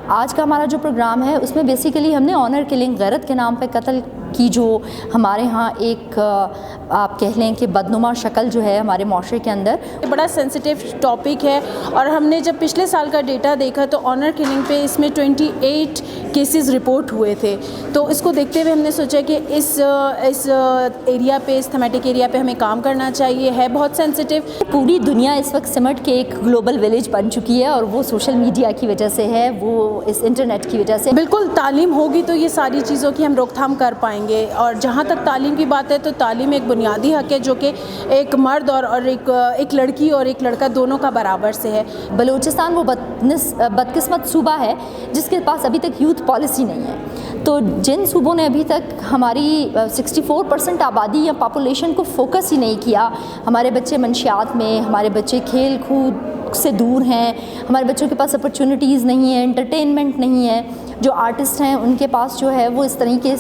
आज का हमारा जो प्रोग्राम है उसमें बेसिकली हमने ऑनर किलिंग, गैरत के नाम पे कत्ल की जो हमारे यहाँ एक आप कह लें कि बदनुमा शक्ल जो है हमारे माशरे के अंदर, बड़ा सेंसिटिव टॉपिक है। और हमने जब पिछले साल का डेटा देखा तो ऑनर किलिंग पे इसमें 28 केसेस रिपोर्ट हुए थे। तो इसको देखते हुए हमने सोचा कि इस एरिया पे, इस थीमेटिक एरिया पे हमें काम करना चाहिए, है बहुत सेंसिटिव। पूरी दुनिया इस वक्त सिमट के एक ग्लोबल विलेज बन चुकी है और वो सोशल मीडिया की वजह से है, वो इस इंटरनेट की वजह से। बिल्कुल, तालीम होगी तो ये सारी चीज़ों की हम रोकथाम कर पाएंगे। और जहाँ तक तालीम की बात है तो तालीम एक बुनियादी हक है जो कि एक मर्द और एक लड़की और एक लड़का दोनों का बराबर से है। बलूचिस्तान वो बदकिस्मत सूबा है जिसके पास अभी तक यूथ पॉलिसी नहीं है। तो जिन सूबों ने अभी तक हमारी 64% आबादी या पॉपुलेशन को फोकस ही नहीं किया, हमारे बच्चे मंशियात में, हमारे बच्चे खेल कूद से दूर हैं, हमारे बच्चों के पास अपॉर्चुनिटीज़ नहीं है, एंटरटेनमेंट नहीं है, जो आर्टिस्ट हैं उनके पास जो है वो इस तरीके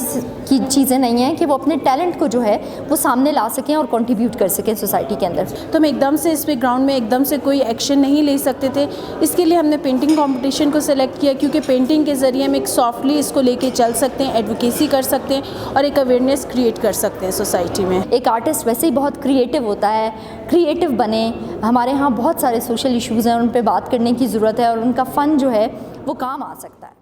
की चीज़ें नहीं हैं कि वो अपने टैलेंट को जो है वो सामने ला सकें और कंट्रीब्यूट कर सकें सोसाइटी के अंदर। तो हम एकदम से इस पे ग्राउंड में एकदम से कोई एक्शन नहीं ले सकते थे। इसके लिए हमने पेंटिंग कंपटीशन को सिलेक्ट किया, क्योंकि पेंटिंग के ज़रिए हम एक सॉफ्टली इसको लेके चल सकते हैं, एडवोकेसी कर सकते हैं और एक अवेयरनेस क्रिएट कर सकते हैं सोसाइटी में। एक आर्टिस्ट वैसे ही बहुत क्रिएटिव होता है, क्रिएटिव बने। हमारे यहाँ बहुत सारे सोशल इश्यूज़ हैं, उन पर बात करने की ज़रूरत है और उनका फ़न जो है वो काम आ सकता है।